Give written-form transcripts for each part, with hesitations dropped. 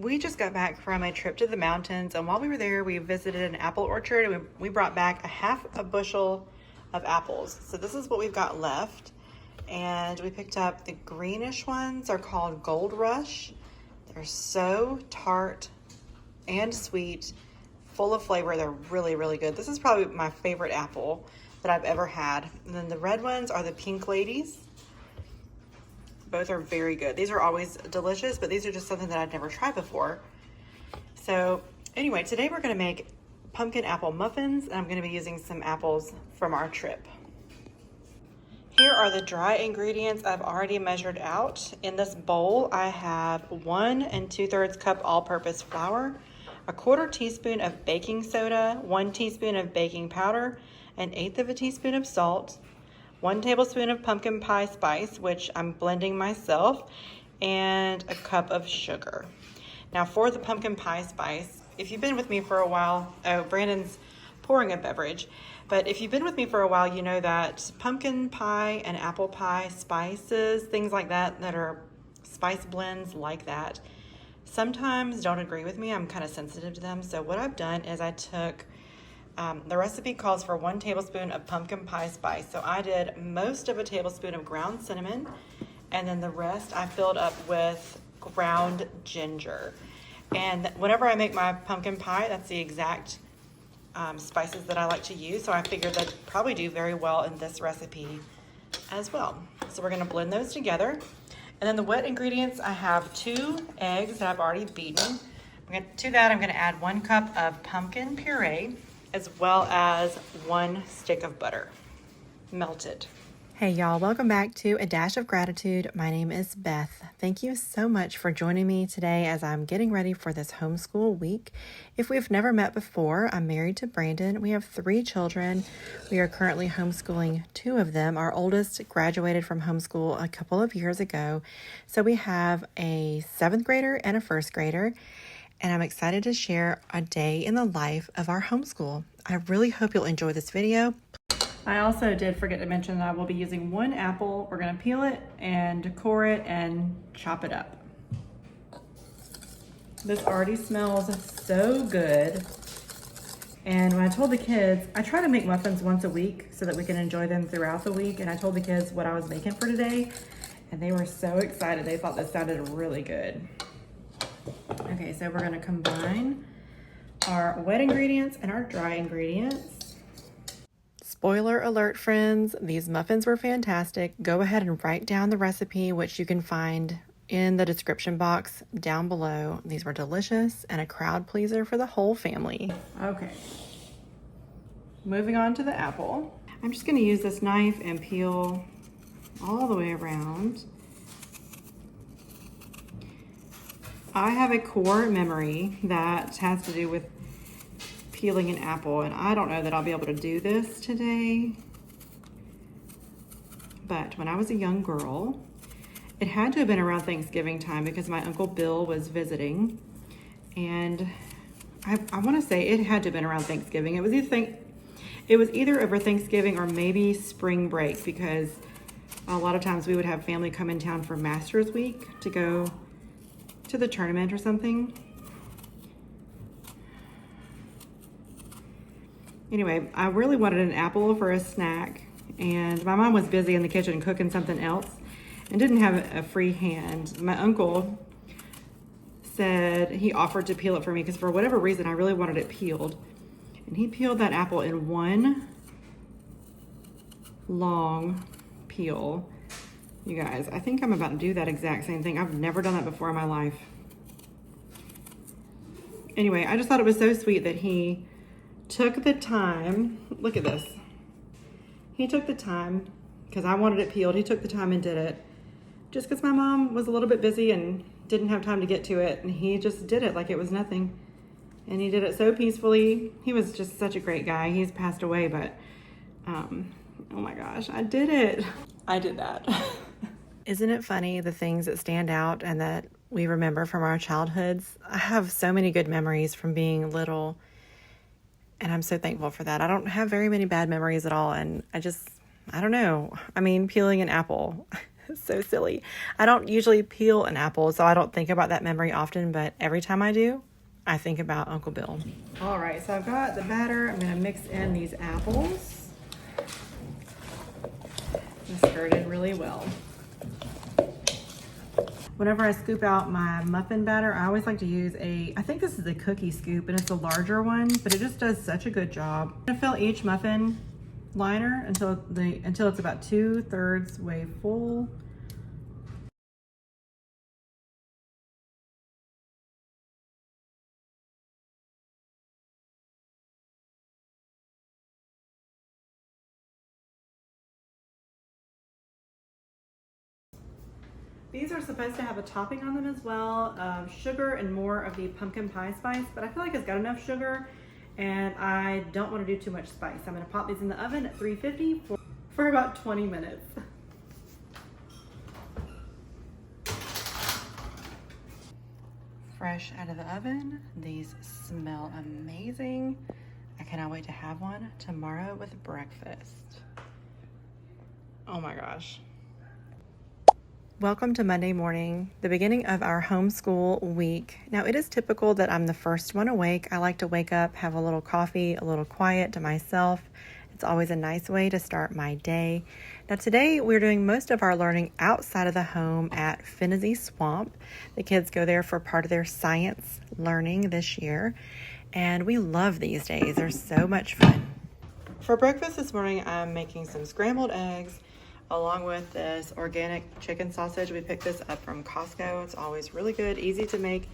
We just got back from a trip to the mountains, and while we were there, we visited an apple orchard, and we brought back a half a bushel of apples. So this is what we've got left, and we picked up the greenish ones. Are called Gold Rush. They're so tart and sweet, full of flavor. They're really, really good. This is probably my favorite apple that I've ever had. And then the red ones are the Pink Ladies. Both are very good. These are always delicious, but these are just something that I'd never tried before. So anyway, today we're gonna make pumpkin apple muffins, and I'm gonna be using some apples from our trip. Here are the dry ingredients I've already measured out. In this bowl, I have 1 2/3 cup all-purpose flour, a 1/4 teaspoon of baking soda, 1 teaspoon of baking powder, 1/8 teaspoon of salt, 1 tablespoon of pumpkin pie spice, which I'm blending myself, and a cup of sugar. Now for the pumpkin pie spice, if you've been with me for a while, oh, Brandon's pouring a beverage, but if you've been with me for a while, you know that pumpkin pie and apple pie spices, things like that, that are spice blends like that, sometimes don't agree with me. I'm kind of sensitive to them. So what I've done is I took the recipe calls for 1 tablespoon of pumpkin pie spice. So I did most of a tablespoon of ground cinnamon, and then the rest I filled up with ground ginger. And whenever I make my pumpkin pie, that's the exact spices that I like to use. So I figured that'd probably do very well in this recipe as well. So we're gonna blend those together. And then the wet ingredients, I have 2 eggs that I've already beaten. To that, I'm gonna add 1 cup of pumpkin puree, as well as 1 stick of butter, melted. Hey y'all, welcome back to A Dash of Gratitude. My name is Beth. Thank you so much for joining me today as I'm getting ready for this homeschool week. If we've never met before, I'm married to Brandon. We have 3 children. We are currently homeschooling 2 of them. Our oldest graduated from homeschool a couple of years ago. So we have a 7th grader and a 1st grader. And I'm excited to share a day in the life of our homeschool. I really hope you'll enjoy this video. I also did forget to mention that I will be using 1 apple. We're gonna peel it and core it and chop it up. This already smells so good. And when I told the kids, I try to make muffins once a week so that we can enjoy them throughout the week. And I told the kids what I was making for today, and they were so excited. They thought this sounded really good. Okay, so we're gonna combine our wet ingredients and our dry ingredients. Spoiler alert, friends, these muffins were fantastic. Go ahead and write down the recipe, which you can find in the description box down below. These were delicious and a crowd pleaser for the whole family. Okay, moving on to the apple. I'm just gonna use this knife and peel all the way around. I have a core memory that has to do with peeling an apple, and I don't know that I'll be able to do this today. But when I was a young girl, it had to have been around Thanksgiving time because my Uncle Bill was visiting, and I want to say it had to have been around Thanksgiving. It was either over Thanksgiving or maybe spring break, because a lot of times we would have family come in town for Masters Week to go to the tournament or something. Anyway, I really wanted an apple for a snack, and my mom was busy in the kitchen cooking something else and didn't have a free hand. My uncle said he offered to peel it for me because for whatever reason I really wanted it peeled, and he peeled that apple in 1 long peel. You guys, I think I'm about to do that exact same thing. I've never done that before in my life. Anyway, I just thought it was so sweet that he took the time. Look at this. He took the time, because I wanted it peeled, he took the time and did it. Just because my mom was a little bit busy and didn't have time to get to it, and he just did it like it was nothing. And he did it so peacefully. He was just such a great guy. He's passed away, but oh my gosh, I did it. I did that. Isn't it funny, the things that stand out and that we remember from our childhoods? I have so many good memories from being little, and I'm so thankful for that. I don't have very many bad memories at all, and I don't know. I mean, peeling an apple, So silly. I don't usually peel an apple, so I don't think about that memory often, but every time I do, I think about Uncle Bill. All right, so I've got the batter. I'm gonna mix in these apples. And stir it in really well. Whenever I scoop out my muffin batter, I always like to use I think this is a cookie scoop, and it's a larger one, but it just does such a good job. I'm gonna fill each muffin liner until it's about 2/3 way full. These are supposed to have a topping on them as well, sugar and more of the pumpkin pie spice, but I feel like it's got enough sugar and I don't want to do too much spice. I'm going to pop these in the oven at 350 for about 20 minutes. Fresh out of the oven, these smell amazing. I cannot wait to have one tomorrow with breakfast. Oh my gosh. Welcome to Monday morning, the beginning of our homeschool week. Now, it is typical that I'm the first one awake. I like to wake up, have a little coffee, a little quiet to myself. It's always a nice way to start my day. Now, today we're doing most of our learning outside of the home at Phinizy Swamp. The kids go there for part of their science learning this year, and we love these days. They're so much fun. For breakfast this morning, I'm making some scrambled eggs along with this organic chicken sausage. We picked this up from Costco. It's always really good, easy to make,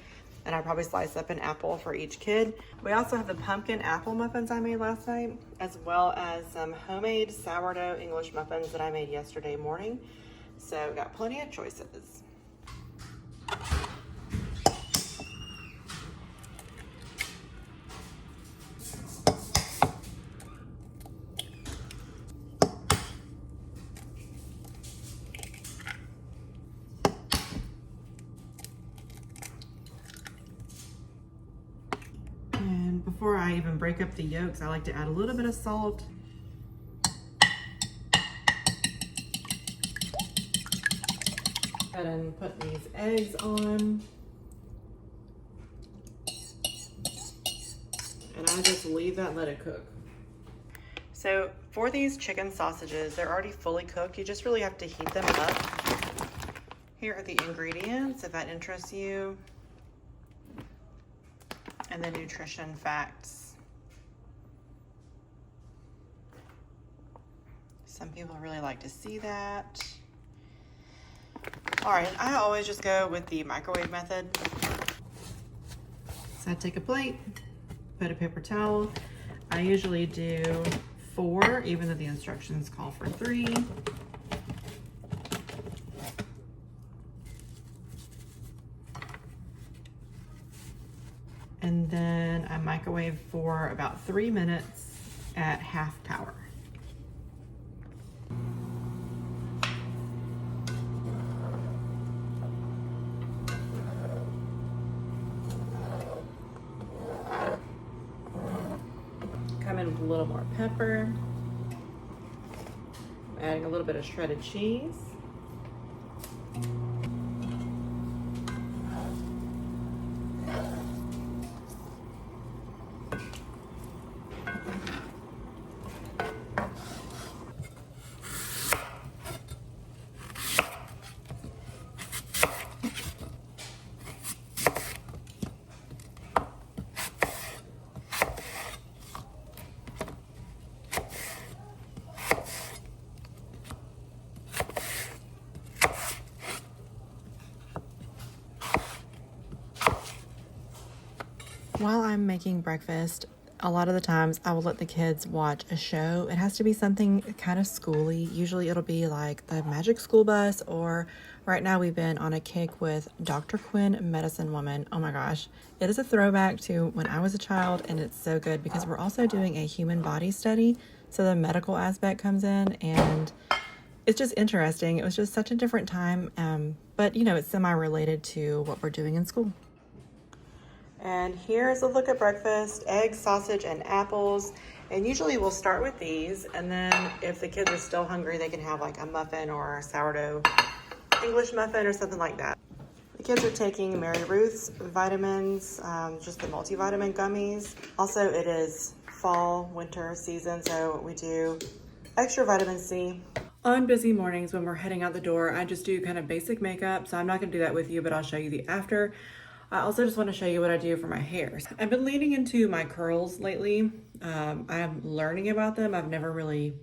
and I probably slice up an apple for each kid. We also have the pumpkin apple muffins I made last night, as well as some homemade sourdough English muffins that I made yesterday morning. So we've got plenty of choices. Before I even break up the yolks, I like to add a little bit of salt. Go ahead and put these eggs on. And I just leave that and let it cook. So for these chicken sausages, they're already fully cooked. You just really have to heat them up. Here are the ingredients, if that interests you. And the nutrition facts. Some people really like to see that. All right, I always just go with the microwave method. So I take a plate, put a paper towel. I usually do 4, even though the instructions call for 3. And then I microwave for about 3 minutes at half power. Come in with a little more pepper. I'm adding a little bit of shredded cheese. While I'm making breakfast, a lot of the times I will let the kids watch a show. It has to be something kind of schooly. Usually it'll be like the Magic School Bus, or right now we've been on a kick with Dr. Quinn, Medicine Woman. Oh my gosh. It is a throwback to when I was a child, and it's so good because we're also doing a human body study. So the medical aspect comes in, and it's just interesting. It was just such a different time. But you know, it's semi-related to what we're doing in school. And here's a look at breakfast: eggs, sausage, and apples. And usually we'll start with these, and then if the kids are still hungry, they can have like a muffin or a sourdough English muffin or something like that. The kids are taking Mary Ruth's vitamins, just the multivitamin gummies. Also, it is fall, winter season, so we do extra vitamin C. On busy mornings when we're heading out the door, I just do kind of basic makeup, so I'm not going to do that with you, but I'll show you the after. I also just want to show you what I do for my hair. I've been leaning into my curls lately. I'm learning about them. I've never really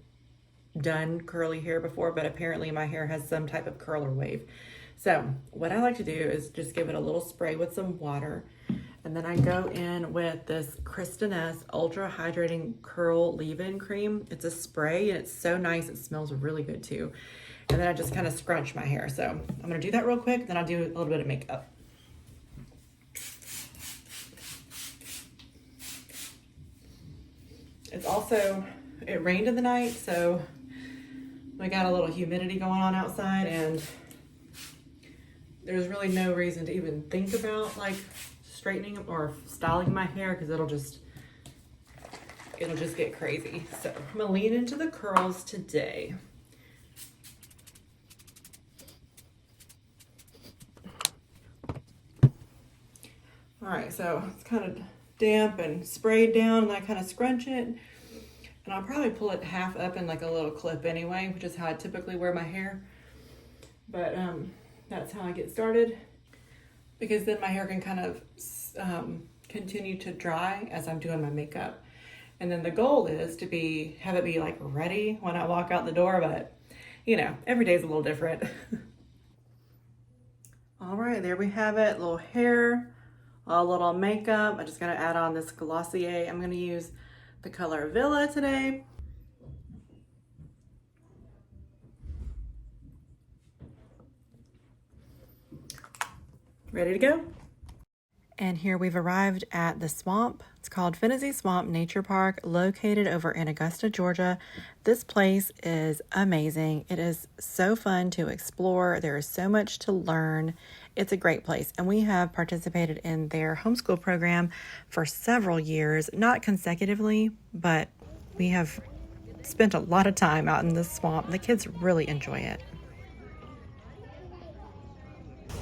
done curly hair before, but apparently my hair has some type of curl or wave. So what I like to do is just give it a little spray with some water, and then I go in with this Kristen S Ultra Hydrating Curl Leave-In Cream. It's a spray and it's so nice. It smells really good too. And then I just kind of scrunch my hair. So I'm gonna do that real quick, then I'll do a little bit of makeup. It's also, it rained in the night, so we got a little humidity going on outside, and there's really no reason to even think about like straightening or styling my hair because it'll just get crazy. So I'm gonna lean into the curls today. All right, so it's kind of damp and sprayed down, and I kind of scrunch it, and I'll probably pull it half up in like a little clip anyway, which is how I typically wear my hair. But that's how I get started, because then my hair can kind of continue to dry as I'm doing my makeup. And then the goal is to have it be like ready when I walk out the door, but you know, every day is a little different. All right, there we have it, little hair, a little makeup. I'm just gonna add on this Glossier. I'm gonna use the color Villa today. Ready to go? And here we've arrived at the swamp. It's called Phinizy Swamp Nature Park, located over in Augusta, Georgia. This place is amazing. It is so fun to explore. There is so much to learn. It's a great place. And we have participated in their homeschool program for several years, not consecutively, but we have spent a lot of time out in the swamp. The kids really enjoy it.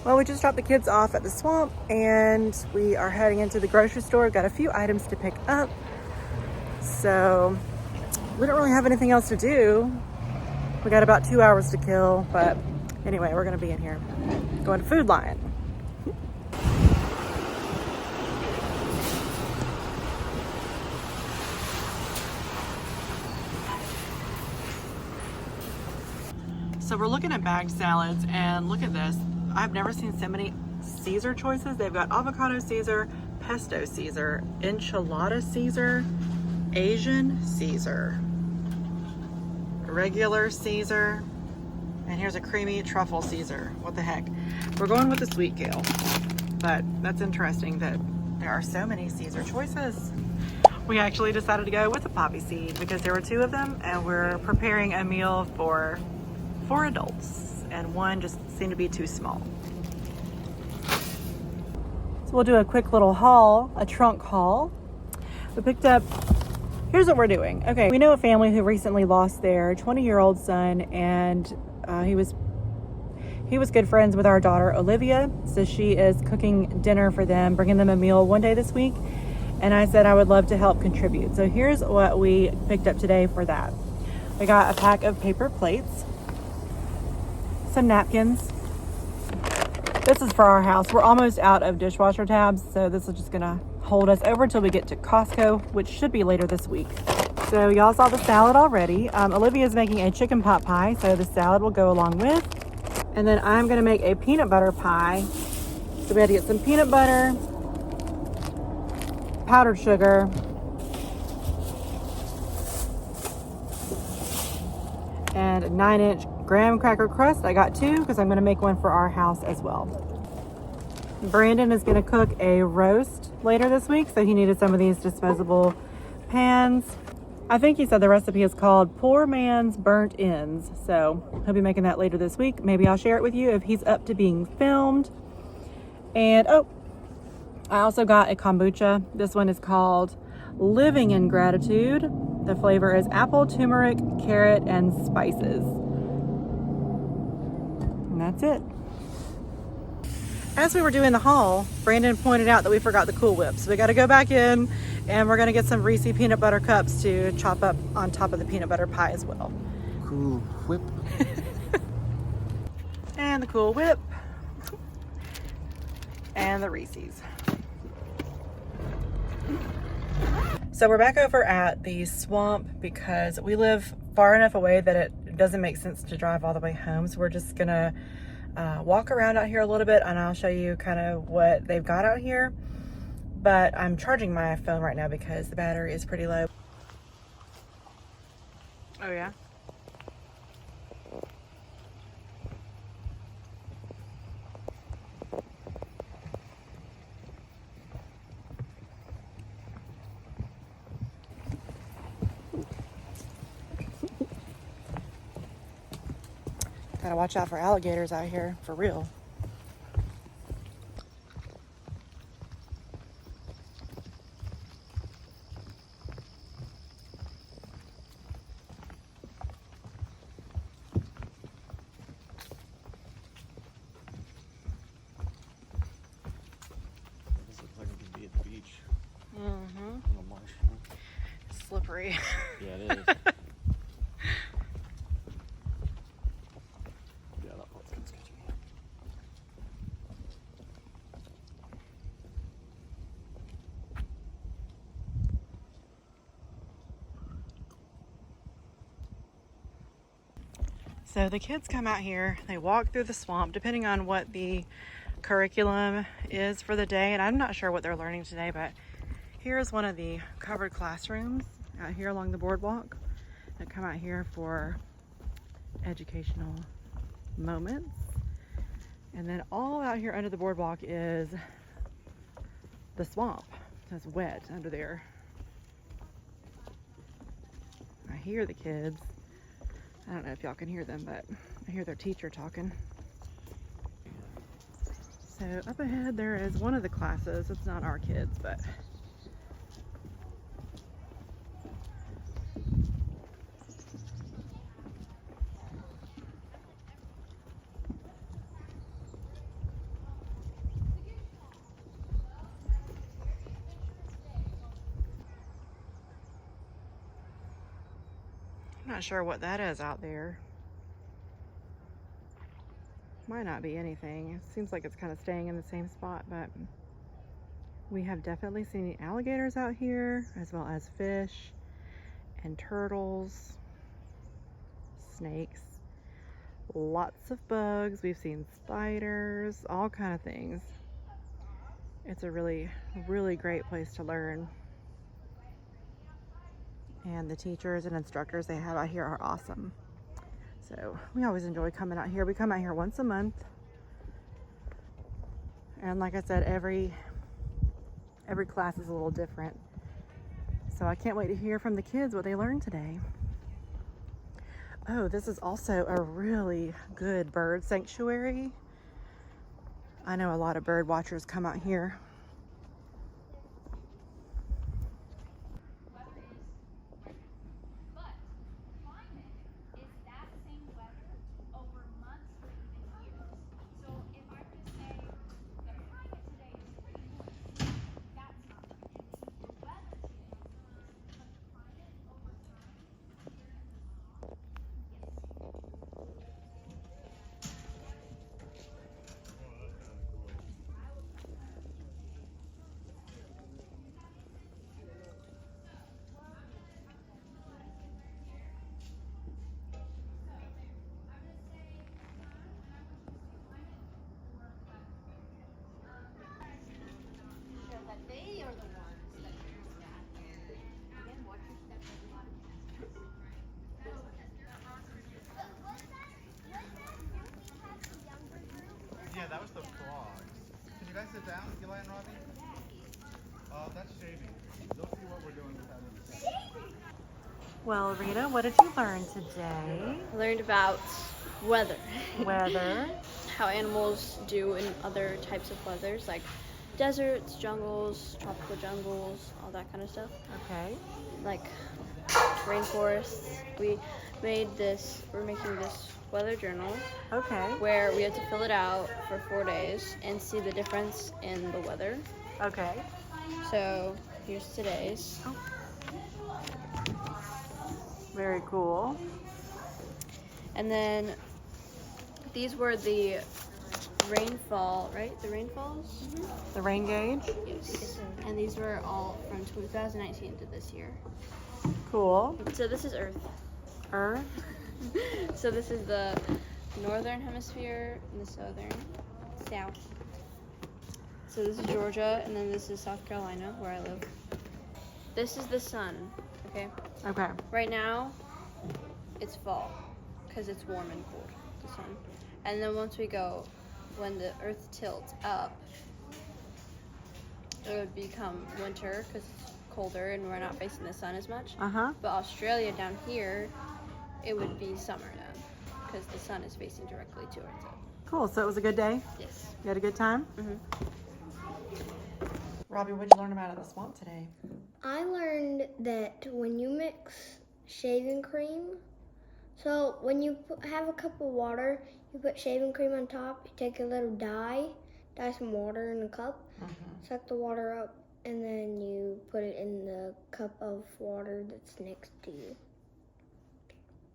Well, we just dropped the kids off at the swamp and we are heading into the grocery store. Got a few items to pick up. So we don't really have anything else to do. We got about 2 hours to kill, but anyway, we're gonna be in here going to Food Lion. So we're looking at bagged salads, and look at this. I've never seen so many Caesar choices. They've got avocado Caesar, pesto Caesar, enchilada Caesar, Asian Caesar, regular Caesar, and here's a creamy truffle Caesar. What the heck? We're going with the sweet kale, but that's interesting that there are so many Caesar choices. We actually decided to go with the poppy seed because there were 2 of them, and we're preparing a meal for 4 adults. And one just seemed to be too small. So we'll do a quick little haul, a trunk haul. We picked up, here's what we're doing. Okay, we know a family who recently lost their 20-year-old son, and he was good friends with our daughter Olivia. So she is cooking dinner for them, bringing them a meal one day this week. And I said I would love to help contribute. So here's what we picked up today for that. We got a pack of paper plates, some napkins. This is for our house. We're almost out of dishwasher tabs, so this is just gonna hold us over until we get to Costco, which should be later this week. So y'all saw the salad already. Olivia's making a chicken pot pie, so the salad will go along with. And then I'm gonna make a peanut butter pie. So we had to get some peanut butter, powdered sugar, and a 9-inch graham cracker crust. I got 2 because I'm going to make one for our house as well. Brandon is going to cook a roast later this week, so he needed some of these disposable pans. I think he said the recipe is called Poor Man's Burnt Ends, so he'll be making that later this week. Maybe I'll share it with you if he's up to being filmed. And oh, I also got a kombucha. This one is called Living in Gratitude. The flavor is apple, turmeric, carrot, and spices. that's it. As we were doing the haul, Brandon pointed out that we forgot the Cool Whip. So we got to go back in and we're going to get some Reese peanut butter cups to chop up on top of the peanut butter pie as well. Cool Whip. And the Cool Whip. And the Reese's. So we're back over at the swamp because we live far enough away that it doesn't make sense to drive all the way home. So we're just gonna walk around out here a little bit and I'll show you kind of what they've got out here. But I'm charging my phone right now because the battery is pretty low. Oh yeah? Gotta watch out for alligators out here, for real. This looks like it could be at the beach. Mm-hmm. On the marsh. Slippery. Yeah, it is. Yeah, that part's kind of sketchy. So the kids come out here, they walk through the swamp, depending on what the curriculum is for the day. And I'm not sure what they're learning today, but here's one of the covered classrooms out here along the boardwalk. They come out here for educational moments. And then all out here under the boardwalk is the swamp. It's wet under there. I hear the kids. I don't know if y'all can hear them, but I hear their teacher talking. So up ahead there is one of the classes. It's not our kids, but I'm not sure what that is out there. Might not be anything. It seems like it's kind of staying in the same spot, but we have definitely seen alligators out here, as well as fish and turtles, snakes, lots of bugs. We've seen spiders, all kind of things. It's a really, really great place to learn. And the teachers and instructors they have out here are awesome. So we always enjoy coming out here. We come out here once a month. And like I said, every class is a little different. So I can't wait to hear from the kids what they learned today. Oh, this is also a really good bird sanctuary. I know a lot of bird watchers come out here. Yeah, that was the frogs. Can you guys sit down, Eli and Robbie? That's shaving. They'll see what we're doing without any. Well, Rita, what did you learn today? I learned about weather. Weather. How animals do in other types of weathers, like deserts, jungles, tropical jungles, all that kind of stuff. Okay. Like rainforests. We're making this weather journal Okay. where we have to fill it out for 4 days and see the difference in the weather. Okay. So here's today's. Very cool. And then these were the rainfall, right? The rainfalls? The rain gauge. Yes. And these were all from 2019 to this year. Cool. So this is Earth. Earth. So this is the northern hemisphere and the southern, south. So this is Georgia, and then this is South Carolina, where I live. This is the sun, okay? Okay. Right now, it's fall, because it's warm and cold, the sun. And then once we go, when the Earth tilts up, it would become winter, because it's colder and we're not facing the sun as much. Uh-huh. But Australia down here, it would be summer then, because the sun is facing directly towards it. Cool. So it was a good day? Yes. You had a good time? Mm-hmm. Robbie, what'd you learn about at the swamp today? I learned that when you mix shaving cream, so when you have a cup of water, you put shaving cream on top, you take a little dye some water in a cup, suck the water up, and then you put it in the cup of water that's next to you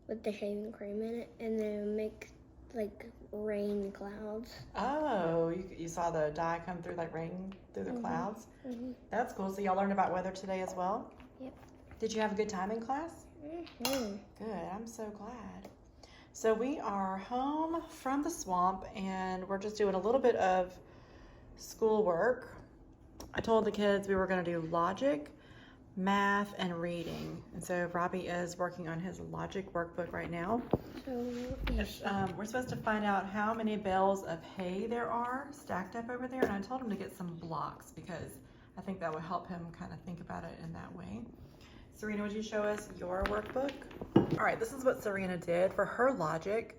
with the shaving cream in it, and then make like rain clouds. Oh, you saw the dye come through like rain through the clouds? Mm-hmm. That's cool. So y'all learned about weather today as well? Yep. Did you have a good time in class? Mm-hmm. Good. I'm so glad. So we are home from the swamp and we're just doing a little bit of schoolwork. I told the kids we were going to do logic, math, and reading. And so Robbie is working on his logic workbook right now. So We're supposed to find out how many bales of hay there are stacked up over there. And I told him to get some blocks because I think that would help him kind of think about it in that way. Serena, would you show us your workbook? All right, this is what Serena did for her logic.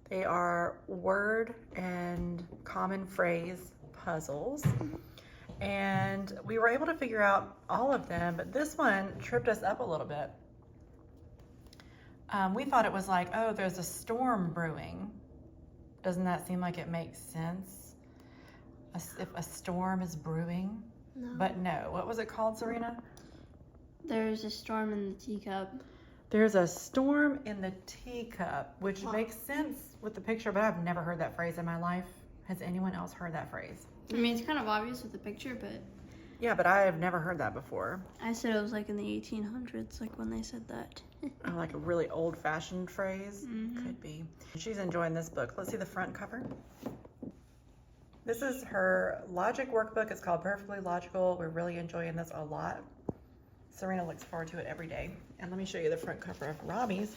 They are word and common phrase puzzles. And we were able to figure out all of them, but this one tripped us up a little bit. We thought it was like, oh, there's a storm brewing. Doesn't that seem like it makes sense? If a storm is brewing? No. But no, what was it called, Serena? There's a storm in the teacup. There's a storm in the teacup, which makes sense with the picture, but I've never heard that phrase in my life. Has anyone else heard that phrase? I mean, it's kind of obvious with the picture, but Yeah, but I have never heard that before. I said it was like in the 1800s, like when they said that. Oh, like a really old-fashioned phrase? Mhm. Could be. She's enjoying this book. Let's see the front cover. This is her logic workbook. It's called Perfectly Logical. We're really enjoying this a lot. Serena looks forward to it every day. And let me show you the front cover of Robbie's.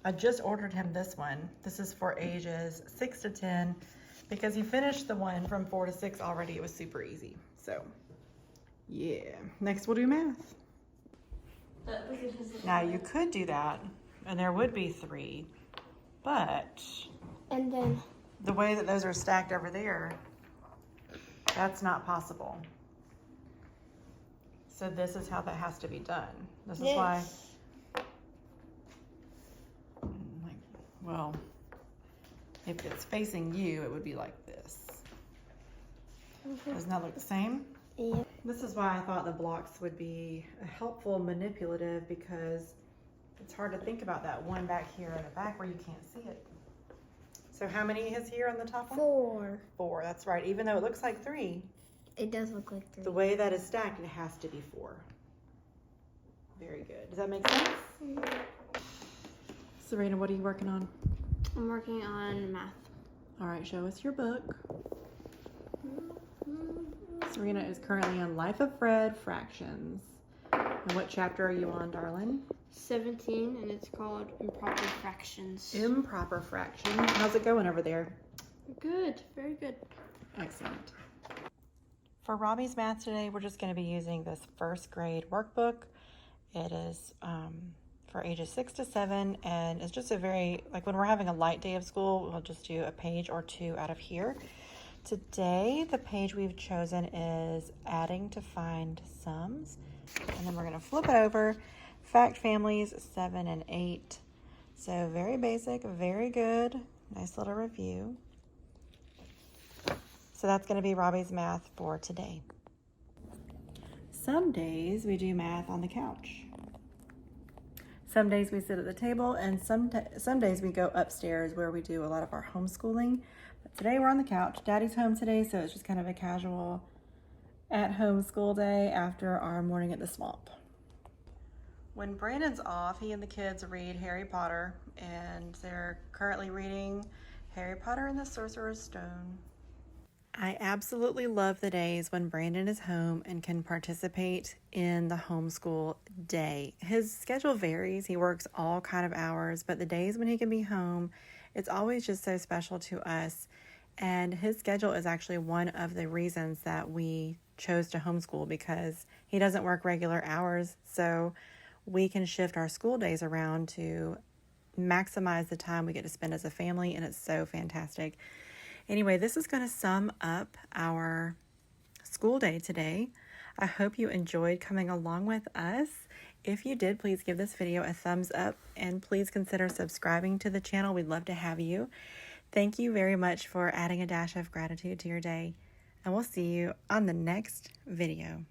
I just ordered him this one. This is for ages 6 to 10 because he finished the one from 4 to 6 already. It was super easy. So, yeah. Next we'll do math. Now you could do that and there would be 3, but and then the way that those are stacked over there, that's not possible. So this is how that has to be done. This is why, like, well, if it's facing you, it would be like this. Doesn't that look the same? yeah. This is why I thought the blocks would be a helpful manipulative because it's hard to think about that one back here in the back where you can't see it. So how many is here on the top one? 4. 4, that's right. Even though it looks like 3, It does look like 3. the way that is stacked, it has to be 4. Very good. Does that make sense? Serena, what are you working on? I'm working on math. All right, show us your book. Serena is currently on Life of Fred Fractions. And what chapter are you on, darling? 17, and it's called Improper Fractions. Improper fraction. How's it going over there? Good, very good. Excellent. For Robbie's math today, we're just going to be using this first grade workbook. It is for ages 6 to 7, and it's just a very, like when we're having a light day of school, we'll just do a page or 2 out of here. Today, the page we've chosen is adding to find sums. And then we're going to flip it over, Fact families 7 and 8. So very basic, very good. Nice little review. So that's going to be Robbie's math for today. Some days we do math on the couch. Some days we sit at the table, and some days we go upstairs where we do a lot of our homeschooling. But today we're on the couch. Daddy's home today, so it's just kind of a casual at-home school day after our morning at the swamp. When Brandon's off, he and the kids read Harry Potter, and they're currently reading Harry Potter and the Sorcerer's Stone. I absolutely love the days when Brandon is home and can participate in the homeschool day. His schedule varies. He works all kind of hours, but the days when he can be home, it's always just so special to us. And his schedule is actually one of the reasons that we chose to homeschool, because he doesn't work regular hours. So we can shift our school days around to maximize the time we get to spend as a family, and it's so fantastic. Anyway, this is going to sum up our school day today. I hope you enjoyed coming along with us. If you did, please give this video a thumbs up, and please consider subscribing to the channel. We'd love to have you. Thank you very much for adding a dash of gratitude to your day, and we'll see you on the next video.